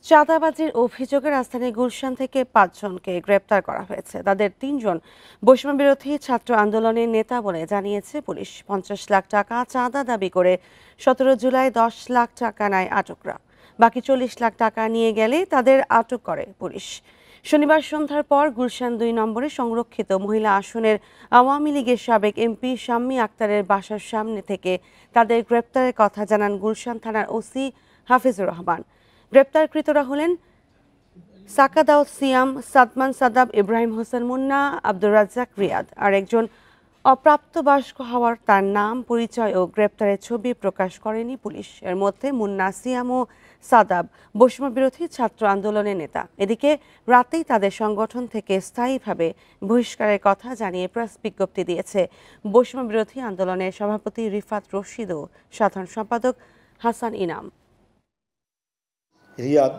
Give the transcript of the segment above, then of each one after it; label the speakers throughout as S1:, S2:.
S1: চাঁদাবাজির অভিযোগে রাজধানীর গুলশান থেকে ৫ জনকে গ্রেপ্তার করা হয়েছে। তাদের ৩ জন বৈষম্যবিরোধী ছাত্র আন্দোলনের নেতা বলে জানিয়েছে পুলিশ। ৫০ লাখ টাকা চাঁদা দাবি করে ১৭ জুলাই ১০ লাখ টাকা নেয় আটকরা। বাকি ৪০ লাখ টাকা নিয়ে গেলে তাদের আটক করে পুলিশ। শনিবার সন্ধ্যার পর গুলশান ২ নম্বরে সংরক্ষিত মহিলা আসনের আওয়ামী লীগের সাবেক এমপি শাম্মী আক্তারের বাসার সামনে থেকে তাদের গ্রেপ্তারের কথা জানান গুলশান থানার ওসি হাফিজুর রহমান। গ্রেপ্তারকৃতরা হলেন সাকাদাউদ সিয়াম, সাদমান সাদাব, ইব্রাহিম হোসেন মুন্না, আব্দুর রাজ্জাক রিয়াদ। আর একজন অপ্রাপ্তবয়স্ক হওয়ার তার নাম, পরিচয় ও গ্রেপ্তারের ছবি প্রকাশ করেনি পুলিশ। এর মধ্যে মুন্না, সিয়াম ও সাদাব বৈষম্যবিরোধী ছাত্র আন্দোলনের নেতা। এদিকে রাতেই তাদের সংগঠন থেকে স্থায়ীভাবে বহিষ্কারের কথা জানিয়ে প্রেস বিজ্ঞপ্তি দিয়েছে বৈষম্যবিরোধী আন্দোলনের সভাপতি রিফাত রশিদ ও সাধারণ সম্পাদক হাসান ইনাম।
S2: রিয়াদ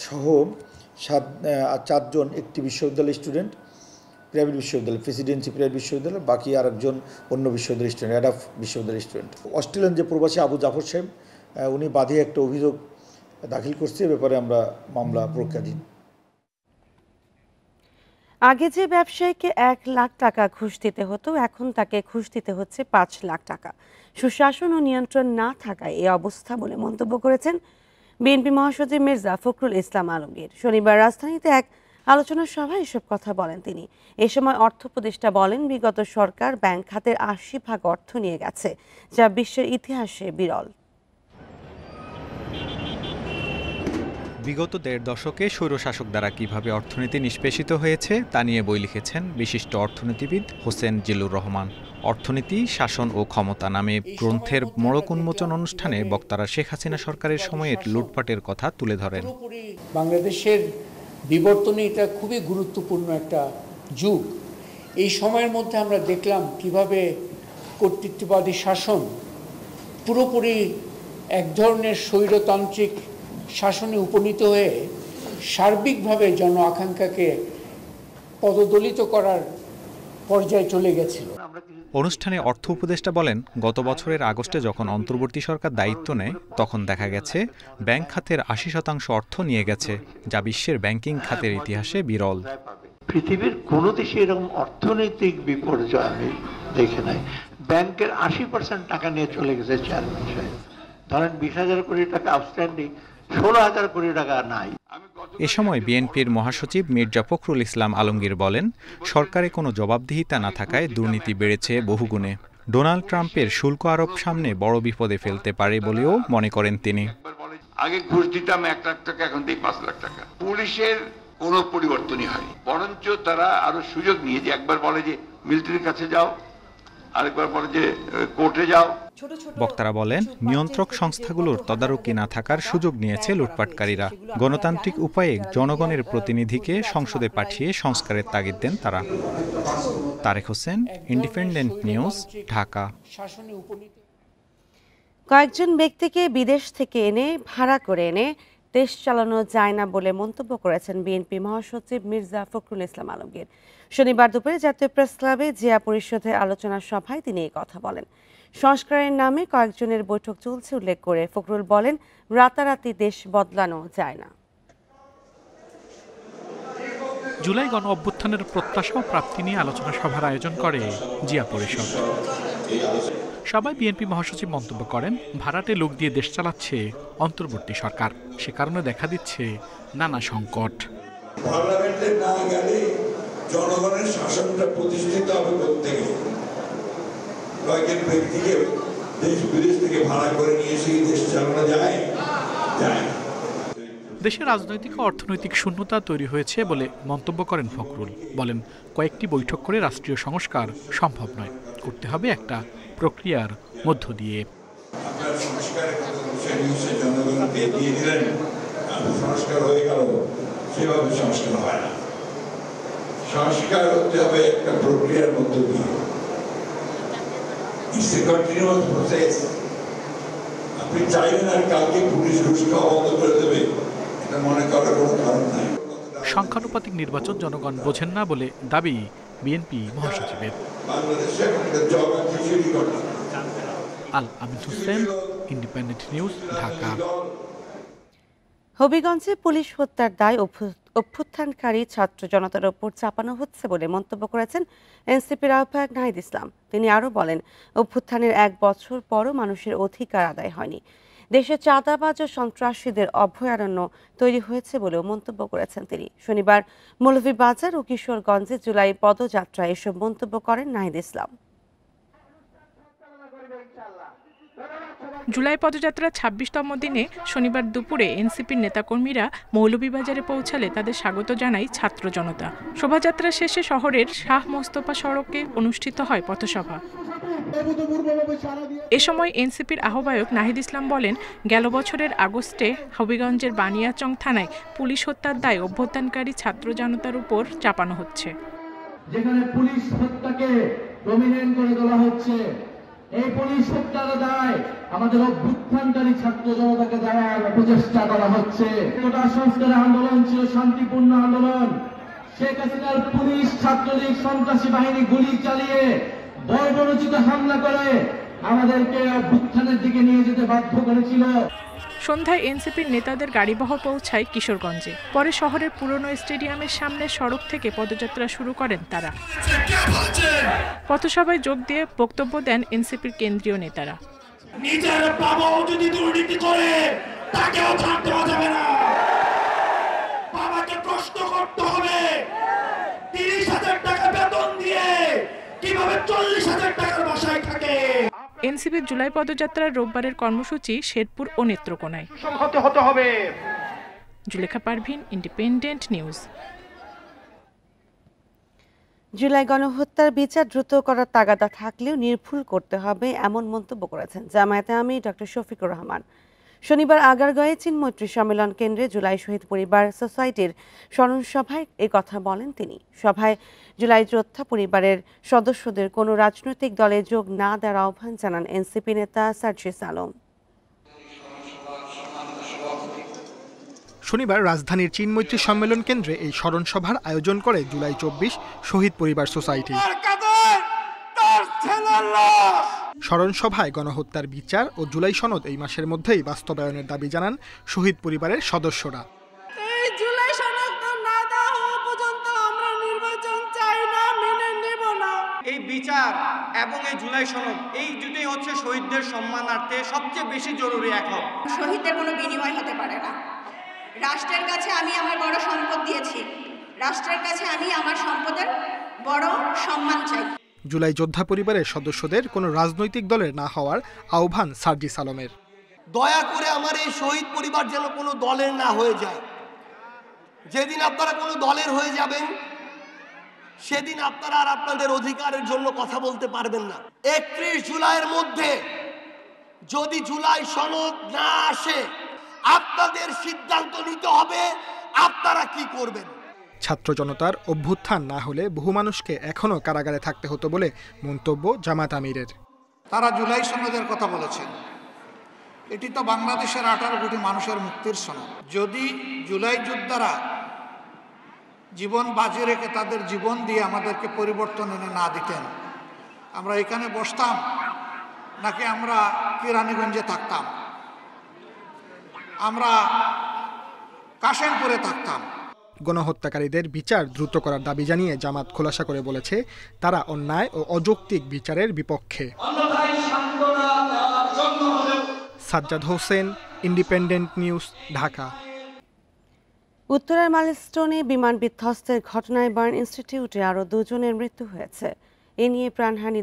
S2: সহ 4 জন একটি বিশ্ববিদ্যালয়ের স্টুডেন্ট, প্রাইভেট বিশ্ববিদ্যালয়, প্রেসিডেন্সি প্রাইভেট বিশ্ববিদ্যালয়, বাকি আরেকজন অন্য বিশ্ববিদ্যালয়ের স্টুডেন্ট, অ্যাডাফ বিশ্ববিদ্যালয়ের স্টুডেন্ট। অস্ট্রেলিয়ান যে প্রবাসী আবু জাফর সাহেব, উনি বাদী একটা অভিযোগ দাখিল করছে। এ ব্যাপারে আমরা মামলা প্রক্রিয়াধীন।
S1: আগে যে ব্যবসায়ীকে ১ লাখ টাকা ঘুষ দিতে হতো, এখন তাকে ঘুষ দিতে হচ্ছে ৫ লাখ টাকা। সুশাসন ও নিয়ন্ত্রণ না থাকায় এই অবস্থা বলে মন্তব্য করেছেন বিএনপি মহাসচিব মির্জা ফখরুল ইসলাম আলমগীর। শনিবার রাজধানীতে এক আলোচনা সভায় এসব কথা বলেন তিনি। এ সময় অর্থ উপদেষ্টা বলেন, বিগত সরকার ব্যাংক খাতের ৮০% অর্থ নিয়ে গেছে, যা বিশ্বের ইতিহাসে বিরল।
S3: বিগত ১.৫ দশকে স্বৈরশাসক দ্বারা কিভাবে অর্থনীতি নিষ্পেষিত হয়েছে তা নিয়ে বই লিখেছেন বিশিষ্ট অর্থনীতিবিদ হোসেন জিল্লুর রহমান। অর্থনীতি, শাসন ও ক্ষমতা নামে গ্রন্থের মোড়ক উন্মোচন অনুষ্ঠানে বক্তারা শেখ হাসিনা সরকারের সময়ের লুটপাটের কথা তুলে ধরেন।
S4: বাংলাদেশের বিবর্তনে এটা খুবই গুরুত্বপূর্ণ একটা যুগ। এই সময়ের মধ্যে আমরা দেখলাম কিভাবে কর্তৃত্ববাদী শাসন পুরোপুরি এক ধরনের স্বৈরতান্ত্রিক শাসনে উপনীত হয়ে সার্বিকভাবে জন আকাঙ্ক্ষাকে পদদলিত করার পর্যায়ে চলে গেছিল।
S3: অনুষ্ঠানে অর্থ উপদেষ্টা বলেন, গত বছরের আগস্টে যখন অন্তর্বর্তী সরকার দায়িত্ব নেয়, তখন দেখা গেছে ব্যাংক খাতের ৮০% অর্থ নিয়ে গেছে, যা বিশ্বের ব্যাংকিং খাতের ইতিহাসে বিরল।
S5: পৃথিবীর কোনো দেশে এরকম অর্থনৈতিক বিপর্যয় আমি দেখে নাই। ব্যাংকের ৮০% টাকা নিয়ে চলে গেছে চেয়ারম্যান সাহেব। ধরেন ২০,০০০ কোটি টাকা আউটস্ট্যান্ডিং, ১৬,০০০ কোটি টাকা নাই।
S3: এ সময় বিএনপির মহাসচিব মির্জা ফখরুল ইসলাম আলমগীর বলেন, সরকারে কোনো জবাবদিহিতা না থাকায় দুর্নীতি বেড়েছে বহুগুণে। ডোনাল্ড ট্রাম্পের শুল্ক আরোপ সামনে বড় বিপদে ফেলতে পারে বলেও মনে করেন তিনি।
S6: আগে ঘুষ দিতাম ১ লাখ টাকা, এখন দিই ৫ লাখ টাকা। পুলিশের কোনো পরিবর্তনই হয়নি, বরঞ্চ তারা আরো সুযোগ নিয়ে, যে একবার বলে যে মিলিটারির কাছে যাও, আরেকবার বলে যে কোর্টে যাও।
S3: বক্তারা বলেন, নিয়ন্ত্রক সংস্থাগুলোর তদারকি না থাকার সুযোগ নিয়েছে লুটপাটকারীরা। গণতান্ত্রিক উপায়ে জনগণের প্রতিনিধিকে সংসদে পাঠিয়ে সংস্কারের তাগিদ দেন তারা। Tarek Hossain, independent news, Dhaka.
S1: কয়েকজন ব্যক্তিকে বিদেশ থেকে এনে ভাড়া করে এনে দেশ চালানো যায় না বলে মন্তব্য করেছেন বিএনপি মহাসচিব মির্জা ফখরুল ইসলাম আলমগীর। শনিবার দুপুরে জাতীয় প্রেস ক্লাবে জিয়া পরিষদের আলোচনা সভায় তিনি এই কথা বলেন। সংস্কারের নামে কয়েকজনের বৈঠক চলছে উল্লেখ করে ফখরুল বলেন, রাতারাতি দেশ বদলানো যায় না।
S7: জুলাই গণ অভ্যুত্থানের প্রত্যাশা ও প্রাপ্তি নিয়ে আলোচনা সভার আয়োজন করে জিয়া পরিষদ। সবাই বিএনপি মহাসচিব মন্তব্য করেন, ভাড়াটে লোক দিয়ে দেশ চালাচ্ছে অন্তর্বর্তী সরকার। সে কারণে দেখা দিচ্ছে নানা সংকট।
S8: পার্লামেন্টে না গেলে জনগণের শাসনটা প্রতিষ্ঠিত হবে করতে গেলে কয়েকজন ব্যক্তিকে দেশ বিদেশ থেকে ভাড়া করে নিয়ে এসে দেশ চালানো যায় না।
S7: দেশে রাজনৈতিক ও অর্থনৈতিক শূন্যতা তৈরি হয়েছে বলে মন্তব্য করেন ফখরুল। বলেন, কয়েকটি বৈঠক করে রাষ্ট্রীয় সংস্কার সম্ভব নয়, করতে হবে একটা প্রক্রিয়ার মধ্য দিয়ে।
S8: আপনার সংস্কারের জনগণকে দিয়ে দিলেন, সংস্কার হয়ে গেল, সেভাবে সংস্কার হয় না। সংস্কার হতে হবে একটা প্রক্রিয়ার মধ্য দিয়ে। আপনি চাইবেন আর কালকে পুলিশ ঘুষ খাওয়া বন্ধ করে দেবে, এটা মনে করার কোনো কারণ নাই।
S7: সংখ্যানুপাতিক নির্বাচন জনগণ বোঝেন না বলে দাবি বিএনপি মহাসচিবের। Al Amin Hossain, independent news, Dhaka.
S1: হবিগঞ্জে পুলিশ হত্যার দায় অভ্যুত্থানকারী ছাত্র জনতার ওপর চাপানো হচ্ছে বলে মন্তব্য করেছেন এনসিপির আহ্বায়ক নাহিদ ইসলাম। তিনি আরও বলেন, অভ্যুত্থানের 1 বছর পরও মানুষের অধিকার আদায় হয়নি। দেশে চাঁদাবাজ ও সন্ত্রাসীদের অভয়ারণ্য তৈরি হয়েছে বলেও মন্তব্য করেছেন তিনি। শনিবার মৌলভীবাজার ও কিশোরগঞ্জে জুলাই পদযাত্রায় এসব মন্তব্য করেন নাহিদ ইসলাম।
S9: জুলাই পদযাত্রার ২৬তম দিনে শনিবার দুপুরে এনসিপির নেতাকর্মীরা মৌলভীবাজারে পৌঁছালে তাদের স্বাগত জানায় ছাত্র জনতা। শোভাযাত্রা শেষে শহরের শাহ মোস্তফা সড়কে অনুষ্ঠিত হয় পথসভা। এ সময় এনসিপির আহ্বায়ক নাহিদ ইসলাম বলেন, গেল বছরের আগস্টে হবিগঞ্জের বানিয়াচং থানায় পুলিশ হত্যার দায় অভ্যুত্থানকারী ছাত্র জনতার উপর চাপানো হচ্ছে।
S10: যেখানে পুলিশ হত্যাকে প্রমিনেন্ট করে তোলা হচ্ছে, এই পুলিশ হত্যার দায় আমাদের অভ্যুত্থানকারী ছাত্র জনতাকে দেওয়ার প্রচেষ্টা করা হচ্ছে। কোটা সংস্কারের আন্দোলন ছিল শান্তিপূর্ণ আন্দোলন। শেখ হাসিনার পুলিশ ছাত্রলীগ সন্ত্রাসী বাহিনী গুলি চালিয়ে বর্বরোচিত হামলা করে আমাদেরকে অভ্যুত্থানের দিকে নিয়ে যেতে বাধ্য করেছিল।
S9: সন্ধ্যায় এনসিপির নেতাদের গাড়িবহর পৌঁছায় কিশোরগঞ্জে। পরে শহরের পুরনো স্টেডিয়ামের সামনে সড়ক থেকে পদযাত্রা শুরু করেন তারা। পথসভায় যোগ দিয়ে বক্তব্য দেন এনসিপির কেন্দ্রীয় নেতারা।
S10: নিজের বাবাও যদি দুর্নীতি করে তাকেও ছাড় দেওয়া যাবে না। বাবাকে প্রশ্ন করতে হবে ৩০,০০০ টাকা বেতন দিয়ে কিভাবে ৪০,০০০ টাকার বাসায় থাকে।
S9: এনসিপির জুলাই পদযাত্রার রোববারের কর্মসূচি শেরপুর ও নেত্রকোনায়।
S10: হতে হবে।
S9: Zulekha Parvin, independent news.
S1: জুলাই গণহত্যার বিচার দ্রুত করার তাগাদা থাকলেও নির্ভুল করতে হবে, এমন মন্তব্য করেছেন জামায়াতে আমির ডক্টর শফিকুর রহমান। শনিবার আগারগাঁয়ে চিন্মৈত্রী সম্মেলন কেন্দ্রে জুলাই শহীদ পরিবার সোসাইটির স্মরণ সভায় এ কথা বলেন তিনি। সভায় জুলাই যোদ্ধা পরিবারের সদস্যদের কোনো রাজনৈতিক দলে যোগ না দেওয়ার আহ্বান জানান এনসিপি নেতা সার্জিস আলম।
S11: শনিবার রাজধানীর চিন্মৈত্রী সম্মেলন কেন্দ্রে এই স্মরণ সভার আয়োজন করে জুলাই ২৪ শহীদ পরিবার সোসাইটি। স্মরণ সভায় গণহত্যার বিচার ও জুলাই সনদ এই মাসের মধ্যেই বাস্তবায়নের দাবি জানান শহীদ পরিবারের সদস্যরা।
S12: এই বিচার এবং এই জুলাই সনদ এই দুটোই হচ্ছে শহীদদের সম্মানার্থে সবচেয়ে বেশি জরুরি। এখন
S13: শহীদদের কোনো বিনিময় হতে পারে না। রাষ্ট্রের কাছে আমি আমার বড় সম্পদ দিয়েছি, রাষ্ট্রের কাছে আমি আমার সম্পদের বড় সম্মান চাই।
S11: জুলাই যোদ্ধা পরিবারের সদস্যদের কোনো রাজনৈতিক দলের না হওয়ার আহ্বান সার্জিস আলমের।
S14: দয়া করে আমার এই শহীদ পরিবার যেন কোনো দলের না হয়ে যায়। যেদিন আপনারা কোনো দলের হয়ে যাবেন সেদিন আপনারা আর আপনাদের অধিকারের জন্য কথা বলতে পারবেন না। ৩১ জুলাইয়ের মধ্যে যদি জুলাই সনদ না আসে আপনাদের সিদ্ধান্ত নিতে হবে আপনারা কি করবেন।
S11: ছাত্র জনতার অভ্যুত্থান না হলে বহু মানুষকে এখনো কারাগারে থাকতে হতো বলে মন্তব্য জামাত আমিরের।
S15: তারা জুলাই সনদের কথা বলেছেন, এটি তো বাংলাদেশের ১৮ কোটি মানুষের মুক্তির সনদ। যদি জুলাই যোদ্ধারা জীবন বাজি রেখে তাদের জীবন দিয়ে আমাদেরকে পরিবর্তন এনে না দিতেন, আমরা এখানে বসতাম নাকি আমরা কেরানীগঞ্জে থাকতাম, আমরা কাশেমপুরে থাকতাম।
S11: গণহত্যাকারীদের বিচার দ্রুত করার দাবি জানিয়ে জামাত খোলাসা করে বলেছে তারা অন্যায় ও অযৌক্তিক বিচারের বিপক্ষে। Sajjad Hossain, independent news, Dhaka.
S1: উত্তরার মাইলস্টোনে বিমান বিধ্বস্তের ঘটনায় বার্ন ইনস্টিটিউটে আরও 2 জনের মৃত্যু হয়েছে। এ নিয়ে প্রাণহানি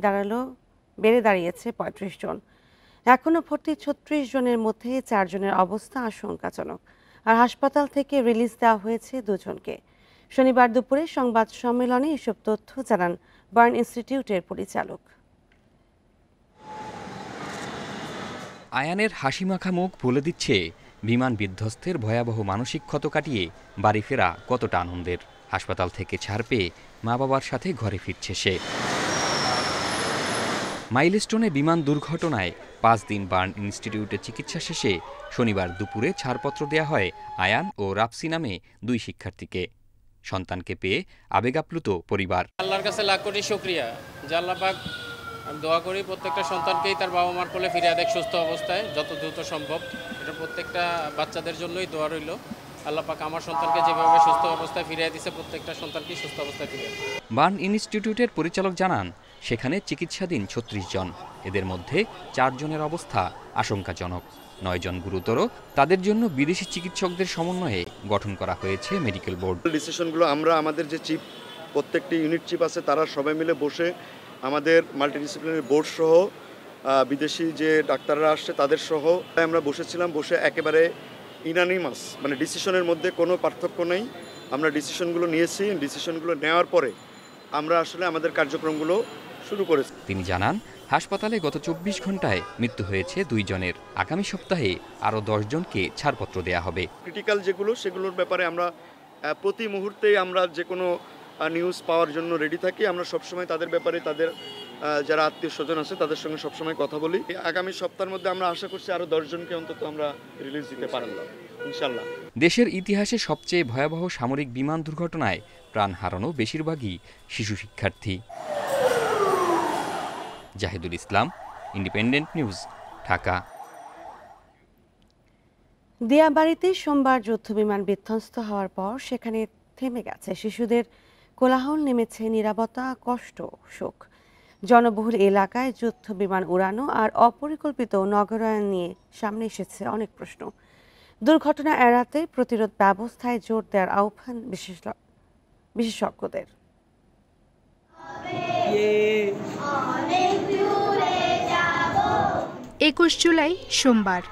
S1: বেড়ে দাঁড়িয়েছে 35 জন। এখনও ভর্তি 36 জনের মধ্যে 4 জনের অবস্থা আশঙ্কাজনক, আর হাসপাতাল থেকে রিলিজ দেওয়া হয়েছে 2 জনকে। শনিবার দুপুরে সংবাদ সম্মেলনে এসব তথ্য জানান বার্ন ইনস্টিটিউটের পরিচালক।
S16: আয়ানের হাসিমাখা মুখ বলে দিচ্ছে বিমান বিধ্বস্তের ভয়াবহ মানসিক ক্ষত কাটিয়ে বাড়ি ফেরা কতটা আনন্দের। হাসপাতাল থেকে ছাড় পেয়ে মা বাবার সাথে ঘরে ফিরছে সে। মাইলস্টোনে বিমান দুর্ঘটনায় 5 দিন বার্ন ইনস্টিটিউটে চিকিৎসা শেষে শনিবার দুপুরে ছাড়পত্র দেয়া হয় আয়ান ও রাফসি নামে 2 শিক্ষার্থীকে। সন্তানকে পেয়ে আবেগাপ্লুত পরিবার।
S17: আল্লাহর কাছে লাখ কোটি শুকরিয়া যে আল্লাহ পাক আমি দোয়া করি প্রত্যেকটা সন্তানকেই তার বাবা মার কোলে ফিরিয়ে দেখ সুস্থ অবস্থায় যত দ্রুত সম্ভব। এটা প্রত্যেকটা বাচ্চাদের জন্যই দোয়া রইল। আল্লাহ পাক আমার সন্তানকে যেভাবে সুস্থ অবস্থায় ফিরিয়ে দিয়েছে প্রত্যেকটা সন্তানকেই সুস্থ অবস্থায় ফিরিয়ে।
S16: বার্ন ইনস্টিটিউটের পরিচালক জানান, সেখানে চিকিৎসাধীন ৩৬ জন, এদের মধ্যে ৪ জনের অবস্থা আশঙ্কাজনক, ৯ জন গুরুতর। তাদের জন্য বিদেশি চিকিৎসকদের সমন্বয়ে গঠন করা হয়েছে মেডিকেল বোর্ড।
S18: ডিসিশনগুলো আমরা আমাদের যে চিফ, প্রত্যেকটি ইউনিট চিফ আছে, তারা সবাই মিলে বসে আমাদের মাল্টিডিসিপ্লিনারি বোর্ড সহ বিদেশি যে ডাক্তাররা আসছে তাদের সহ আমরা বসেছিলাম। বসে একেবারে ইনানিমাস, মানে ডিসিশনের মধ্যে কোনো পার্থক্য নেই। আমরা ডিসিশনগুলো নিয়েছি, ডিসিশনগুলো নেওয়ার পরে আমরা আসলে আমাদের কার্যক্রমগুলো শুরু করেছি।
S16: তিনি জানান, হাসপাতালে গত ২৪ ঘন্টায় মৃত্যু হয়েছে ২ জনের। আগামী সপ্তাহে আরও ১০ জনকে ছাড়পত্র দেয়া হবে।
S18: ক্রিটিক্যাল যেগুলো, সেগুলোর ব্যাপারে আমরা প্রতি মুহূর্তেই আমরা যে কোনো নিউজ পাওয়ার জন্য রেডি থাকি। আমরা সবসময় তাদের ব্যাপারে, তাদের যারা আত্মীয় স্বজন আছে তাদের সঙ্গে সবসময় কথা বলি। আগামী সপ্তাহের মধ্যে আমরা আশা করছি আরও 10 জনকে অন্তত আমরা রিলিজ দিতে পারব ইনশাল্লাহ।
S16: দেশের ইতিহাসে সবচেয়ে ভয়াবহ সামরিক বিমান দুর্ঘটনায় প্রাণ হারানো বেশিরভাগই শিশু শিক্ষার্থী। জাহিদুল ইসলাম, ইন্ডিপেন্ডেন্ট নিউজ, ঢাকা।
S1: দিয়াবাড়িতে সোমবার যুদ্ধবিমান বিধ্বস্ত হওয়ার পর সেখানে থেমে গেছে শিশুদের কোলাহল, নেমেছে নীরবতা, কষ্ট, শোক। জনবহুল এলাকায় যুদ্ধ বিমান উড়ানো আর অপরিকল্পিত নগরায়ন নিয়ে সামনে এসেছে অনেক প্রশ্ন। দুর্ঘটনা এড়াতে প্রতিরোধ ব্যবস্থায় জোর দেওয়ার আহ্বান বিশেষজ্ঞদের।
S19: ২১ জুলাই সোমবার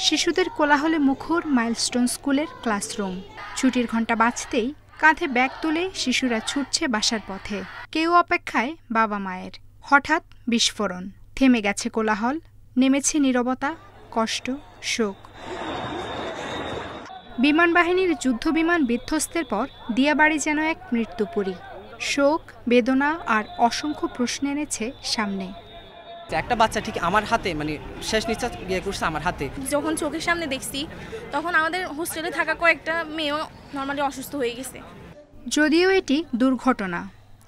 S19: শিশুদের কোলাহলে মুখর মাইলস্টোন স্কুলের ক্লাসরুম। ছুটির ঘণ্টা বাজতেই কাঁধে ব্যাগ তুলে শিশুরা ছুটছে বাসার পথে, কেউ অপেক্ষায় বাবা মায়ের। হঠাৎ বিস্ফোরণ, থেমে গেছে কোলাহল, নেমেছে নীরবতা, কষ্ট, শোক। বিমান বাহিনীর যুদ্ধবিমান বিধ্বস্তের পর দিয়াবাড়ি যেন এক মৃত্যুপুরী। শোক, বেদনা আর অসংখ্য প্রশ্ন এনেছে সামনে।
S20: একটা বাচ্চা ঠিক আমার হাতে, মানে শেষ নিঃশ্বাস গিয়ে করছে আমার হাতে।
S21: যখন চোখের সামনে দেখছি তখন আমাদের হোস্টেলে থাকা কয়েকটা মেয়েও নর্মালি অসুস্থ হয়ে গেছে।
S19: যদিও এটি দুর্ঘটনা,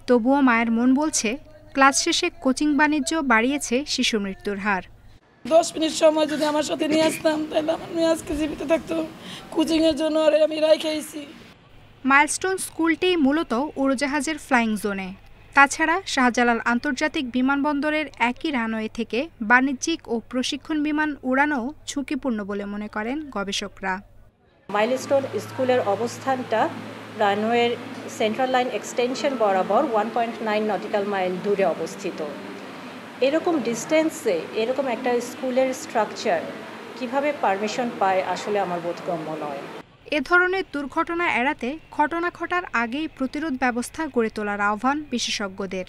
S19: তবুও মায়ের মন বলছে ক্লাস শেষে কোচিং বাণিজ্য বাড়িয়েছে শিশু মৃত্যুর হার।
S22: 10 মিনিট সময় যদি আমার সাথে নিয়ে আসতাম তাহলে আমার মেয়ে আজকে জীবিত থাকতো। কোচিংয়ের জন্য আমি রাইখেছি।
S19: মাইলস্টোন স্কুলটি মূলত উড়োজাহাজের ফ্লাইং জোনে। তাছাড়া শাহজালাল আন্তর্জাতিক বিমানবন্দরের একই রানওয়ে থেকে বাণিজ্যিক ও প্রশিক্ষণ বিমান উড়ানো ঝুঁকিপূর্ণ বলে মনে করেন গবেষকরা।
S23: মাইলস্টোন স্কুলের অবস্থানটা রানওয়ের সেন্ট্রাল লাইন এক্সটেনশন বরাবর 1.9 নটিক্যাল মাইল দূরে অবস্থিত। এরকম ডিস্টেন্সে এরকম একটা স্কুলের স্ট্রাকচার কিভাবে পারমিশন পায় আসলে আমার বোধগম্য নয়।
S19: এ ধরনের দুর্ঘটনা এড়াতে ঘটনা ঘটার আগেই প্রতিরোধ ব্যবস্থা গড়ে তোলার আহ্বান বিশেষজ্ঞদের।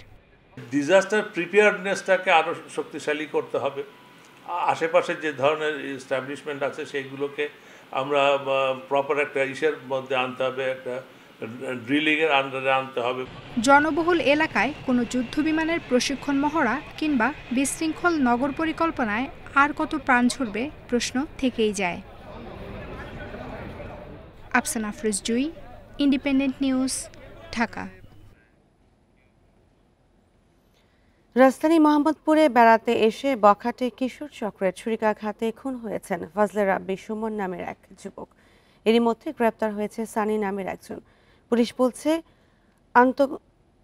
S24: ডিজাস্টার প্রিপেয়ারনেসটাকে আরও শক্তিশালী করতে হবে। আশেপাশে যে ধরনের এস্টাবলিশমেন্ট আছে সেইগুলোকে আমরা প্রপার একটা ইসের মধ্যে আনতে হবে, একটা ড্রিলিংয়ের আন্ডারে আনতে হবে।
S19: জনবহুল এলাকায় কোনো যুদ্ধবিমানের প্রশিক্ষণ মহড়া কিংবা বিশৃঙ্খল নগর পরিকল্পনায় আর কত প্রাণ ঝরবে প্রশ্ন থেকেই যায়। আফসানা আফরোজ জুই, ইন্ডিপেন্ডেন্ট নিউজ, ঢাকা।
S1: রাজধানী মোহাম্মদপুরে বেড়াতে এসে বখাটে কিশোর চক্রের ছুরিকাঘাতে খুন হয়েছেন ফজলে রাব্বি সুমন নামের এক যুবক। এরই মধ্যে গ্রেপ্তার হয়েছে সানি নামের একজন। পুলিশ বলছে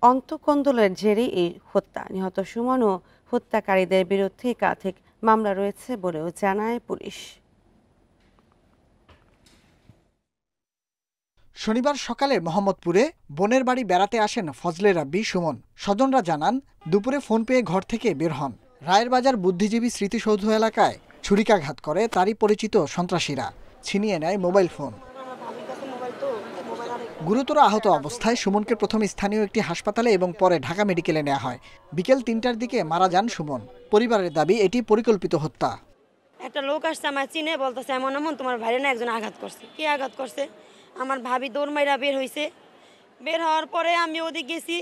S1: অন্তকন্দলের জেরে এই হত্যা। নিহত সুমন ও হত্যাকারীদের বিরুদ্ধে একাধিক মামলা রয়েছে বলেও জানায় পুলিশ।
S25: শনিবার সকালে মোহাম্মদপুরে বোনের বাড়ি বেড়াতে আসেন ফজলে রাব্বি সুমন। স্বজনরা জানান, দুপুরে ফোন পেয়ে ঘর থেকে বের হন। রায়ের বাজার বুদ্ধিজীবী স্মৃতিসৌধ এলাকায় ছুরিকাঘাত করে তারই পরিচিত সন্ত্রাসীরা, ছিনিয়ে নেয় মোবাইল ফোন। গুরুতর আহত অবস্থায় সুমনকে প্রথমে স্থানীয় একটি হাসপাতালে এবং পরে ঢাকা মেডিকেলে নেওয়া হয়। বিকেল ৩টার দিকে মারা যান সুমন। পরিবারের দাবি এটি পরিকল্পিত হত্যা।
S26: একটা লোক আসছে আমার চিনে, বলতেছে এমন এমন তোমার ভাইরে না একজন আঘাত করছে। কি আঘাত করছে? আমার ভাবি দৌড় মাইরা বের হয়েছে। বের হওয়ার পরে আমি ওদিকে গেছি,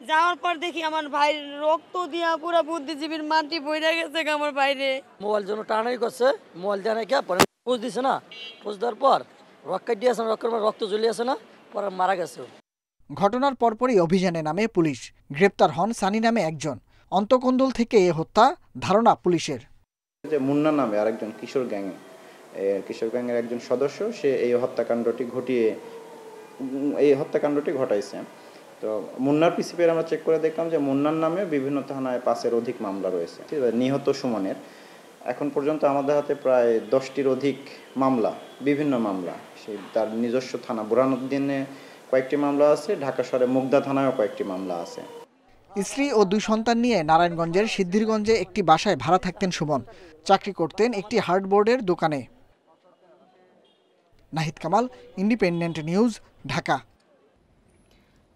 S26: যাওয়ার পর দেখি আমার ভাইয়ের রক্ত দিয়া পুরো বুদ্ধিজীবীর মাটি বইরা গেছে আমার বাইরে।
S27: মোবাইল জন্য টানাই করছে, মোবাইল জানে কে পরে পোজ দিছে না, পোজ দেওয়ার পর রক্ত দিয়েছে, রক্ত জ্বলে আছে না, পরে মারা গেছে।
S25: ঘটনার পরপরই অভিযানে নামে পুলিশ। গ্রেপ্তার হন সানি নামে একজন। অন্তকোন্দল থেকে এ হত্যা ধারণা পুলিশের।
S2: যে মুন্না নামে আরেকজন কিশোর গ্যাংয়ের একজন সদস্য, সে এই হত্যাকাণ্ডটি ঘটাইছে। তো মুন্নার পিসিপি আমরা চেক করে দেখলাম যে মুন্নার নামে বিভিন্ন থানায় 5-এর অধিক মামলা রয়েছে। নিহত সুমনের এখন পর্যন্ত আমাদের হাতে প্রায় 10টির অধিক মামলা, বিভিন্ন মামলা। সেই তার নিজস্ব থানা বুরহানুদ্দিনে কয়েকটি মামলা আছে, ঢাকা শহরে মুগদা থানায়ও কয়েকটি মামলা আছে।
S25: স্ত্রী ও 2 সন্তান নিয়ে নারায়ণগঞ্জের সিদ্ধিরগঞ্জে একটি বাসায় ভাড়া থাকতেন সুমন। চাকরি করতেন একটি হার্ডবোর্ডের দোকানে। Nahid Kamal, independent news, Dhaka.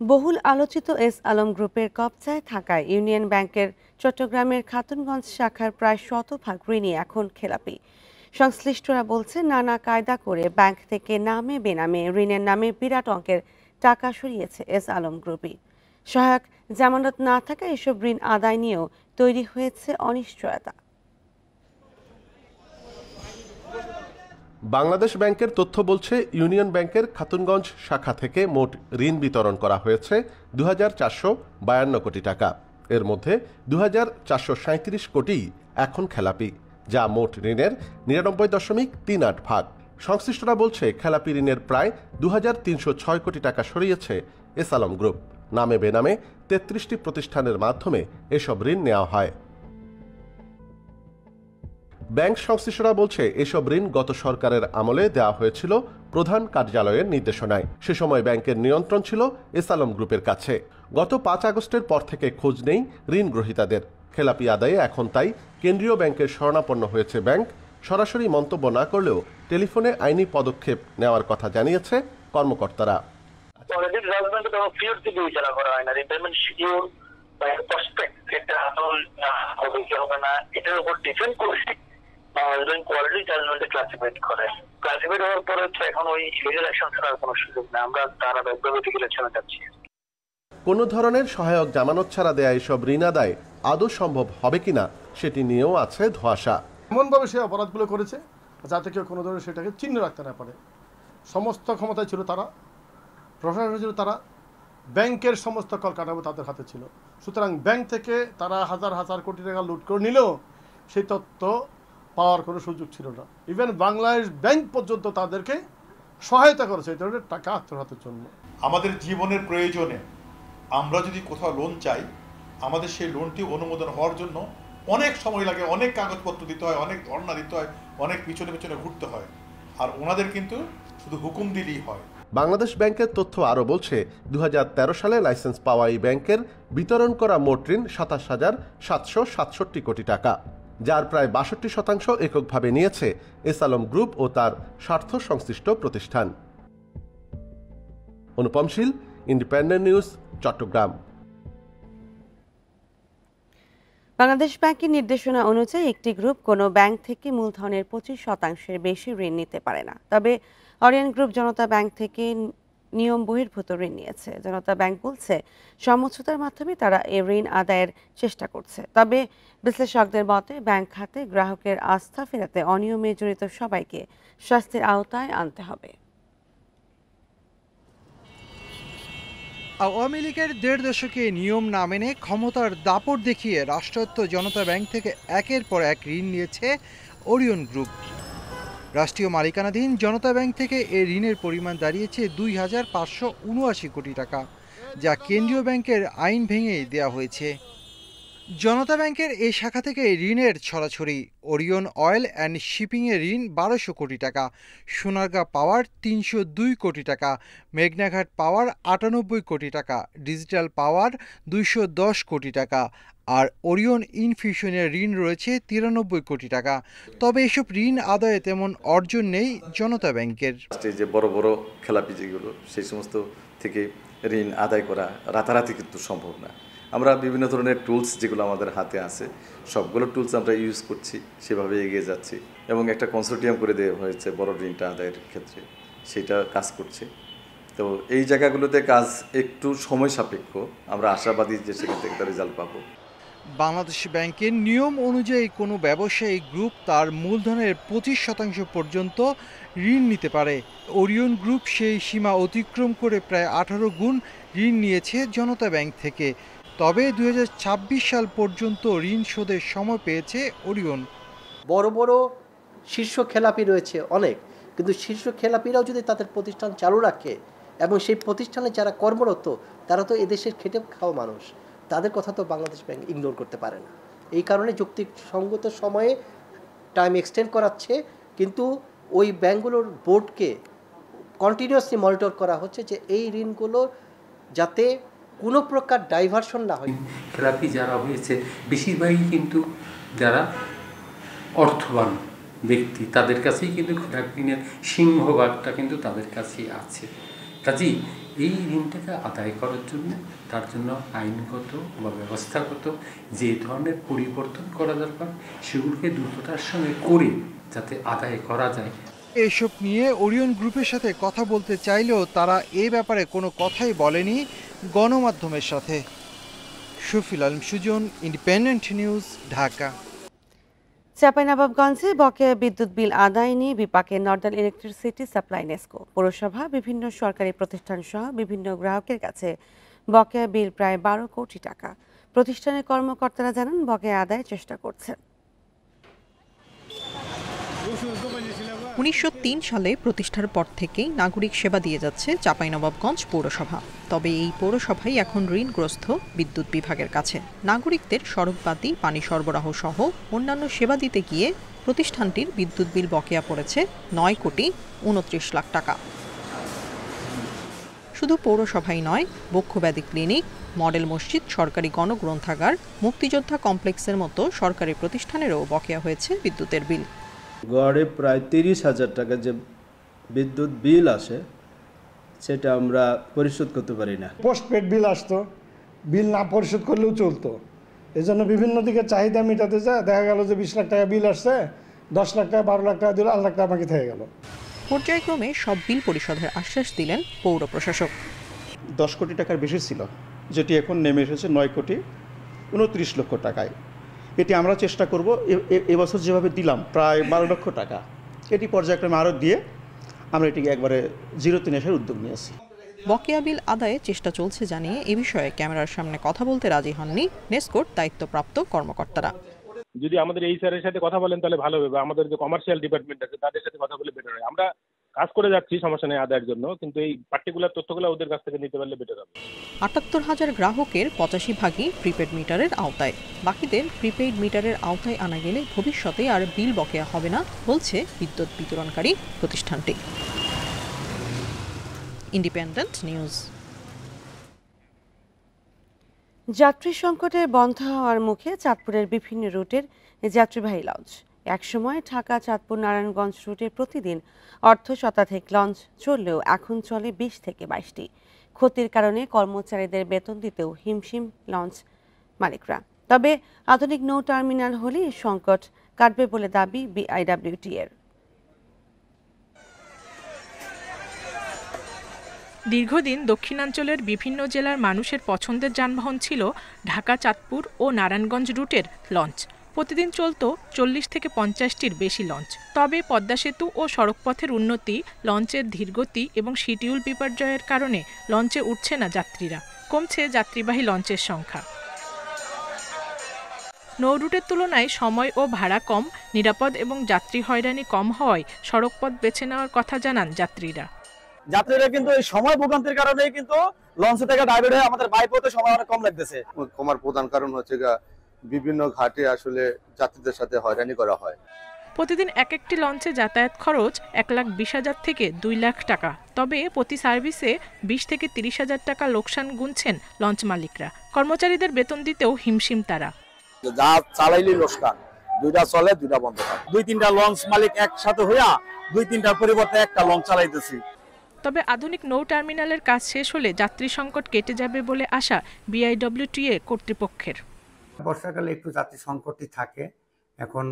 S1: বহুল আলোচিত এস আলম গ্রুপের কবজায় থাকায় ইউনিয়ন ব্যাংকের চট্টগ্রামের খাতুনগঞ্জ শাখার প্রায় 100% ঋণই এখন খেলাপি। সংশ্লিষ্টরা বলছে নানা কায়দা করে ব্যাংক থেকে নামে বেনামে ঋণের নামে বিরাট অঙ্কের টাকা সরিয়েছে এস আলম গ্রুপই। সহায়ক জামানত না থাকা এসব ঋণ আদায় নিয়েও তৈরি হয়েছে অনিশ্চয়তা।
S3: বাংলাদেশ ব্যাংকের তথ্য বলছে ইউনিয়ন ব্যাংকের খাতুনগঞ্জ শাখা থেকে মোট ঋণ বিতরণ করা হয়েছে 2452 কোটি টাকা। এর মধ্যে 2437 কোটি এখন খেলাপি, যা মোট ঋণের 99.38%। সংশ্লিষ্টরা বলছে খেলাপি ঋণের প্রায় 2306 কোটি টাকা সরিয়েছে এস আলম গ্রুপ। নামে বেনামে 33টি প্রতিষ্ঠানের মাধ্যমে এসব ঋণ নেওয়া হয়। ব্যাংক সংশ্লিষ্টরা বলছে এসব ঋণ গত সরকারের আমলে দেওয়া হয়েছিল প্রধান কার্যালয়ের নির্দেশনায়। সে সময় ব্যাংকের নিয়ন্ত্রণ ছিল এস আলম গ্রুপের কাছে। গত 5 আগস্টের পর থেকে খোঁজ নেই ঋণ গ্রহীতাদের। খেলাপি আদায়ে এখন তাই কেন্দ্রীয় ব্যাংকের শরণাপন্ন হয়েছে ব্যাংক। সরাসরি মন্তব্য না করলেও টেলিফোনে আইনি পদক্ষেপ নেওয়ার কথা জানিয়েছে কর্মকর্তারা। কোন ধরনের সহায়ক জামানত ছাড়া দেয়া এসব ঋণ আদায় আদৌ সম্ভব হবে কিনা সেটি নিয়েও আছে ধোঁয়াশা।
S4: এমনভাবে সে অপরাধগুলো করেছে যাতে কেউ কোনো ধরনের সেটাকে চিহ্ন রাখতে না পারে। সমস্ত ক্ষমতায় ছিল তারা, প্রশাসন ছিল তারা, ব্যাংকের সমস্ত কলকাঠামো তাদের হাতে ছিল। সুতরাং ব্যাংক থেকে তারা হাজার হাজার কোটি টাকা লুট করে নিলেও সেই তথ্য পাওয়ার কোনো সুযোগ ছিল না। ইভেন বাংলাদেশ ব্যাংক পর্যন্ত তাদেরকে সহায়তা করেছে এই ধরনের টাকা আত্মসাতের জন্য।
S5: আমাদের জীবনের প্রয়োজনে আমরা যদি কোথাও লোন চাই, আমাদের সেই লোনটি অনুমোদন হওয়ার জন্য অনেক সময় লাগে, অনেক কাগজপত্র দিতে হয়, অনেক ধর্ণা দিতে হয়, অনেক পিছনে পিছনে ঘুরতে হয়। আর ওনাদের কিন্তু শুধু হুকুম দিলেই হয়।
S3: বাংলাদেশ ব্যাংকের তথ্য আরও বলছে 2013 সালে লাইসেন্স পাওয়া এই ব্যাংকের বিতরণ করা মোট ঋণ 27,767 কোটি টাকা, যার প্রায় 62% এককভাবে নিয়েছে এস আলম গ্রুপ ও তার স্বার্থ সংশ্লিষ্ট প্রতিষ্ঠান। অনুপম শীল, ইন্ডিপেন্ডেন্ট নিউজ, চট্টগ্রাম।
S1: বাংলাদেশ ব্যাংকের নির্দেশনা অনুযায়ী একটি গ্রুপ কোনো ব্যাংক থেকে মূলধনের 25% বেশি ঋণ নিতে পারে না। তবে অরিয়ন গ্রুপ জনতা ব্যাংক থেকে নিয়ম বহির্ভূত ঋণ নিয়েছে। জনতা ব্যাংক বলছে সমঝোতার মাধ্যমে তারা এই ঋণ আদায়ের চেষ্টা করছে। তবে বিশ্লেষকদের মতে ব্যাংক খাতে গ্রাহকের আস্থা ফেরাতে অনিয়মে জড়িত সবাইকে শাস্তির আওতায় আনতে হবে।
S6: আওয়ামী লীগের 1.5 দশকে নিয়ম না মেনে ক্ষমতার দাপট দেখিয়ে রাষ্ট্রায়ত্ত জনতা ব্যাংক থেকে একের পর এক ঋণ নিয়েছে ওরিয়ন গ্রুপ। রাষ্ট্রীয় মালিকানাধীন জনতা ব্যাংক থেকে এই ঋণের পরিমাণ দাঁড়িয়েছে 2,579 কোটি টাকা, যা কেন্দ্রীয় ব্যাংকের আইন ভেঙে দেওয়া হয়েছে। জনতা ব্যাংকের এই শাখা থেকে ঋণের ছড়াছড়ি। ওরিয়ন অয়েল অ্যান্ড শিপিংয়ের ঋণ 1200 কোটি টাকা, সোনারগাঁ পাওয়ার 302 কোটি টাকা, মেঘনাঘাট পাওয়ার 98 কোটি টাকা, ডিজিটাল পাওয়ার 210 কোটি টাকা, আর ওরিয়ন ইনফিউশনের ঋণ রয়েছে 93 কোটি টাকা। তবে এসব ঋণ আদায়ে তেমন অর্জন নেই জনতা ব্যাংকের।
S7: যে বড় বড় খেলাপি যেগুলো, সেই সমস্ত থেকে ঋণ আদায় করা রাতারাতি কিন্তু সম্ভব না। আমরা বিভিন্ন ধরনের টুলস যেগুলো আমাদের হাতে আছে, সবগুলো টুলস আমরা ইউজ করছি, সেভাবে এগিয়ে যাচ্ছি এবং একটা কনসোর্টিয়াম করে দেওয়া হয়েছে বড় ঋণটা আদায়ের ক্ষেত্রে, সেটা কাজ করছে। তো এই জায়গাগুলোতে কাজ একটু সময় সাপেক্ষ, আমরা আশাবাদী যে সেখান থেকে তার রেজাল্ট পাবো।
S6: বাংলাদেশ ব্যাংকের নিয়ম অনুযায়ী কোনো ব্যবসায়ী গ্রুপ তার মূলধনের 25% পর্যন্ত ঋণ নিতে পারে। ওরিয়ন গ্রুপ সেই সীমা অতিক্রম করে প্রায় 18 গুণ ঋণ নিয়েছে জনতা ব্যাংক থেকে। তবে 2026 সাল পর্যন্ত ঋণ শোধের সময় পেয়েছে ওরিয়ন।
S8: বড় বড় শীর্ষ খেলাপি রয়েছে অনেক, কিন্তু শীর্ষ খেলাপিরাও যদি তাদের প্রতিষ্ঠান চালু রাখে এবং সেই প্রতিষ্ঠানে যারা কর্মরত তারা তো এদেশের খেটে খাওয়া মানুষ, তাদের কথা তো বাংলাদেশ ব্যাংক ইগনোর করতে পারে না। এই কারণে যুক্তিসঙ্গত সময়ে টাইম এক্সটেন্ড করাচ্ছে, কিন্তু ওই ব্যাংকগুলোর বোর্ডকে কন্টিনিউয়াসলি মনিটর করা হচ্ছে যে এই ঋণগুলো যাতে কোনো প্রকার ডাইভারশন না হয়।
S9: খেলাপি যারা হয়েছে বেশিরভাগই কিন্তু যারা অর্থবান ব্যক্তি, তাদের কাছেই কিন্তু খেলাপি ঋণের সিংহভাগটা কিন্তু তাদের কাছেই আছে। কাজেই এই ঋণটাকে আদায় করার জন্য তার জন্য আইনগত বা ব্যবস্থাগত যে ধরনের পরিবর্তন করা দরকার সেগুলোকে দ্রুততার সঙ্গে করে যাতে আদায় করা যায়।
S6: এসব নিয়ে ওরিয়ন গ্রুপের সাথে কথা বলতে চাইলেও তারা এ ব্যাপারে কোনো কথাই বলেনি গণমাধ্যমের সাথে। Shafil Alam Sujan, independent news, Dhaka.
S1: চাঁপাইনবাবগঞ্জে বকেয়া বিদ্যুৎ বিল আদায় নিয়ে বিপাকে নর্দার্ন ইলেকট্রিসিটি সাপ্লাই নেসকো। পৌরসভা বিভিন্ন সরকারি প্রতিষ্ঠান সহ বিভিন্ন গ্রাহকের কাছে বকেয়া বিল প্রায় 12 কোটি টাকা। প্রতিষ্ঠানের কর্মকর্তারা জানান বকেয়া আদায়ের চেষ্টা করছেন।
S10: 1903 সালে প্রতিষ্ঠার পর থেকেই নাগরিক সেবা দিয়ে যাচ্ছে চাঁপাইনবাবগঞ্জ পৌরসভা। তবে এই পৌরসভাই এখন ঋণগ্রস্ত বিদ্যুৎ বিভাগের কাছে। নাগরিকদের সড়কবাতি, পানি সরবরাহ সহ অন্যান্য সেবা দিতে গিয়ে প্রতিষ্ঠানটির বিদ্যুৎ বিল বকেয়া পড়েছে 9 কোটি 29 লাখ টাকা। শুধু পৌরসভাই নয়, বক্ষব্যাধি ক্লিনিক, মডেল মসজিদ, সরকারি গণগ্রন্থাগার, মুক্তিযোদ্ধা কমপ্লেক্সের মতো সরকারি প্রতিষ্ঠানেরও বকেয়া হয়েছে বিদ্যুতের বিল।
S12: গড়ে প্রায় 30,000 টাকা যে বিদ্যুৎ বিল আসে সেটা আমরা পরিশোধ করতে পারি না।
S4: পোস্টপেড বিল আসতো, বিল না পরিশোধ করলেও চলতো। এই জন্য বিভিন্ন দিকে চাহিদা মেটাতে যায়, দেখা গেল যে 20 লাখ টাকা বিল আসছে, 10 লাখ টাকা 12 লাখ টাকা দিল, 8 লাখ টাকা বাকি থেকে গেল।
S10: পর্যায়ক্রমে সব বিল পরিশোধের আশ্বাস দিলেন পৌর প্রশাসক।
S13: 10 কোটি টাকার বেশি ছিল, যেটি এখন নেমে এসেছে 9 কোটি 29 লক্ষ টাকায়। এটি আমরা চেষ্টা করব এবছর যেভাবে দিলাম প্রায় 12 লক্ষ টাকা, এটি পর্যায়ক্রমে আরও দিয়ে আমরা এটিকে একবারে জিরোতে নিয়ে আসার উদ্যোগ নিয়েছি।
S10: বকেয়া বিল আদায়ে চেষ্টা চলছে জানিয়ে এ বিষয়ে ক্যামেরার সামনে কথা বলতে রাজি হননি নেসকোর দায়িত্বপ্রাপ্ত কর্মকর্তারা।
S14: যদি আমাদের এই স্যারের সাথে কথা বলেন তাহলে ভালো হবে, আমাদের যে কমার্শিয়াল ডিপার্টমেন্ট আছে তাদের সাথে কথা বলে বেটার হয়। আমরা কাজ করে যাচ্ছি, সমস্যা নেই আদায়ের জন্য, কিন্তু এই পার্টিকুলার তথ্যগুলো ওদের কাছ থেকে নিতে পারলে বেটার হবে।
S10: ৭৮,০০০ গ্রাহকের 85 ভাগই প্রিপেড মিটারের আওতায়। বাকিদের প্রিপেইড মিটারের আওতায় আনা গেলে ভবিষ্যতে আর বিল বকেয়া হবে না বলছে বিদ্যুৎ বিতরণকারী প্রতিষ্ঠানটি। Independent news.
S1: যাত্রী সংকটে বন্ধ হওয়ার মুখে চাঁদপুরের বিভিন্ন রুটের যাত্রীবাহী লঞ্চ। একসময় ঢাকা, চাঁদপুর, নারায়ণগঞ্জ রুটে প্রতিদিন অর্ধশতাধিক লঞ্চ চললেও এখন চলে 20 থেকে 22টি। ক্ষতির কারণে কর্মচারীদের বেতন দিতেও হিমশিম লঞ্চ মালিকরা। তবে আধুনিক নৌ টার্মিনাল হলে সংকট কাটবে বলে দাবি বিআইডব্লিউটি এর।
S15: দীর্ঘদিন দক্ষিণাঞ্চলের বিভিন্ন জেলার মানুষের পছন্দের যানবাহন ছিল ঢাকা, চাঁদপুর ও নারায়ণগঞ্জ রুটের লঞ্চ। প্রতিদিন চলত 40 থেকে 50টির বেশি লঞ্চ। তবে পদ্মা সেতু ও সড়কপথের উন্নতি, লঞ্চের ধীরগতি এবং শিডিউল বিপর্যয়ের কারণে লঞ্চে উঠছে না যাত্রীরা। কমছে যাত্রীবাহী লঞ্চের সংখ্যা। নৌ রুটের তুলনায় সময় ও ভাড়া কম, নিরাপদ এবং যাত্রী হয়রানি কম হওয়ায় সড়কপথ বেছে নেওয়ার কথা জানান যাত্রীরা।
S28: যাত্রীরা কিন্তু এই সময় ভোগান্তির কারণে কিন্তু লঞ্চ থেকে ডাইভার্ট হয়ে আমাদের বাইপথে সময় অনেক কম লাগতেছে।
S29: কমার প্রধান কারণ হচ্ছে বিভিন্ন ঘাটে আসলে যাত্রীদের সাথে হয়রানি করা হয়।
S15: প্রতিদিন এক একটি লঞ্চে যাতায়াত খরচ 1,20,000 থেকে 2 লাখ টাকা। তবে প্রতি সার্ভিসে 20 থেকে 30,000 টাকা লোকসান গুনছেন লঞ্চ মালিকরা। কর্মচারীদের বেতন দিতেও হিমশিম তারা।
S28: যা চালাইলে লোকসান, দুইটা চলে দুইটা বন্ধ হয়। 2-3টা লঞ্চ মালিক একসাথে হইয়া 2-3টার পরিবর্তে একটা লঞ্চ চালাইতেছি।
S15: তবে আধুনিক নৌ টার্মিনালের কাজ শেষ হলে যাত্রী সংকট কেটে যাবে বলে আশা বিআইডব্লিউটিএ কর্তৃপক্ষের।
S30: বর্ষাকালে একটু যাত্রী সংকটই থাকে। এখন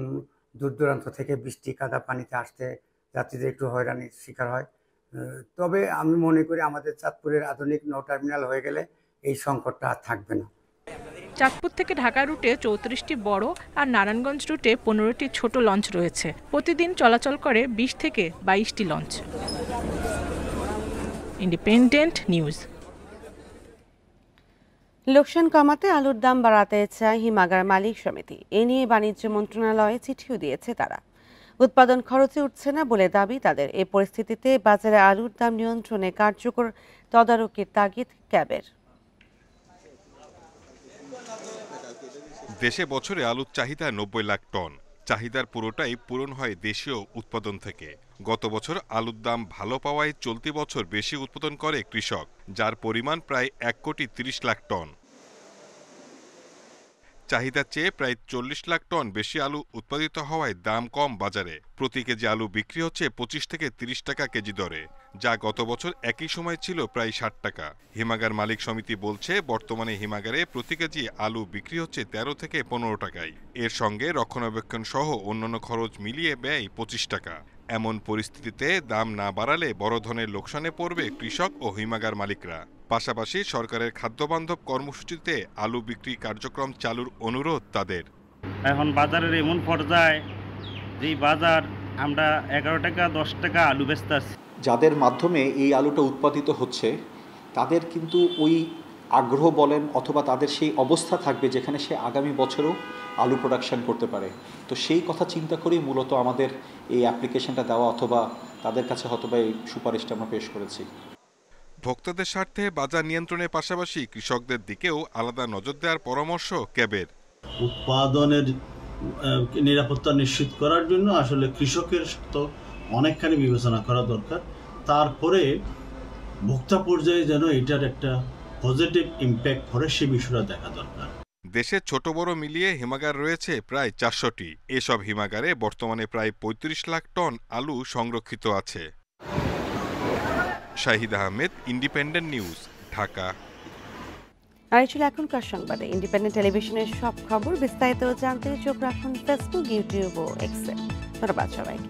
S30: দূর দূরান্ত থেকে বৃষ্টি কাদা পানিতে আসতে যাত্রীদের একটু হয়রানির শিকার হয়। তবে আমি মনে করি আমাদের চাঁদপুরের আধুনিক নৌ টার্মিনাল হয়ে গেলে এই সংকটটা আর থাকবে না।
S15: চাঁদপুর থেকে ঢাকা রুটে 34টি বড় আর নারায়ণগঞ্জ রুটে 15টি ছোট লঞ্চ রয়েছে। প্রতিদিন চলাচল করে 20 থেকে 22টি লঞ্চ। Independent news.
S1: লোকসান কমাতে আলুর দাম বাড়াতে চায় হিমাগার মালিক সমিতি। এ নিয়ে বাণিজ্য মন্ত্রণালয়ে চিঠিও দিয়েছে তারা। উৎপাদন খরচে উঠছে না বলে দাবি তাদের। এই পরিস্থিতিতে বাজারে আলুর দাম নিয়ন্ত্রণে কার্যকর তদারকির তাগিদ ক্যাবের।
S11: দেশে বছরে আলুর চাহিদা 90 লাখ টন। চাহিদার পুরোটাই পূরণ হয় দেশীয় উৎপাদন থেকে। গত বছর আলুর দাম ভালো পাওয়ায় চলতি বছর বেশি উৎপাদন করে কৃষক, যার পরিমাণ প্রায় 1,30 লাখ টন। চাহিদার চেয়ে প্রায় 40 লাখ টন বেশি আলু উৎপাদিত হওয়ায় দাম কম বাজারে। প্রতি কেজি আলু বিক্রি হচ্ছে 25 থেকে 30 টাকা কেজি দরে, যা গত বছর একই সময় ছিল প্রায় 60 টাকা। হিমাগার মালিক সমিতি বলছে, বর্তমানে হিমাগারে প্রতি কেজি আলু বিক্রি হচ্ছে 13 থেকে 15 টাকায়। এর সঙ্গে রক্ষণাবেক্ষণ সহ অন্যান্য খরচ মিলিয়ে ব্যয় 25 টাকা। এমন পরিস্থিতিতে দাম না বাড়ালে বড় ধরনের লোকসানে পড়বে কৃষক ও হিমাগার মালিকরা। পাশাপাশি সরকারের খাদ্যবান্ধব কর্মসূচিতে আলু বিক্রি কার্যক্রম চালুর অনুরোধ তাদের।
S16: এখন বাজারের এমন পর্যায়ে যে বাজার আমরা 11 টাকা 10 টাকা আলু বেচতেছি।
S17: যাদের মাধ্যমে এই আলুটা উৎপাদিত হচ্ছে তাদের কিন্তু ওই আগ্রহ বলেন অথবা তাদের সেই অবস্থা থাকবে যেখানে সে আগামী বছরও আলু প্রোডাকশন করতে পারে। তো সেই কথা চিন্তা করেই মূলত আমাদের এই অ্যাপ্লিকেশনটা দেওয়া অথবা তাদের কাছে হয়তোবা এই সুপারিশটা আমরা পেশ করেছি।
S11: ভোক্তাদের স্বার্থে বাজার নিয়ন্ত্রণের পাশাপাশি কৃষকদের দিকেও আলাদা নজর দেওয়ার পরামর্শ ক্যাবের।
S18: উৎপাদনের নিরাপত্তা নিশ্চিত করার জন্য আসলে কৃষকের তো অনেকখানি বিবেচনা করা দরকার। তারপরে ভোক্তা পর্যায়ে যেন এটার একটা পজিটিভ ইম্প্যাক্ট পড়ে সে বিষয়টা দেখা দরকার।
S11: দেশে ছোট বড় মিলিয়ে হিমাগার রয়েছে প্রায় 400টি। এসব হিমাগারে বর্তমানে প্রায় 35 লাখ টন আলু সংরক্ষিত আছে। Shahid Ahmed, independent news, Dhaka.
S1: আর এই ছিল এখনকার সংবাদে। ইন্ডিপেন্ডেন্ট টেলিভিশনের সব খবর বিস্তারিত জানতে চোখ রাখুন ফেসবুক, ইউটিউব ও এক্সে। ধন্যবাদ সবাইকে।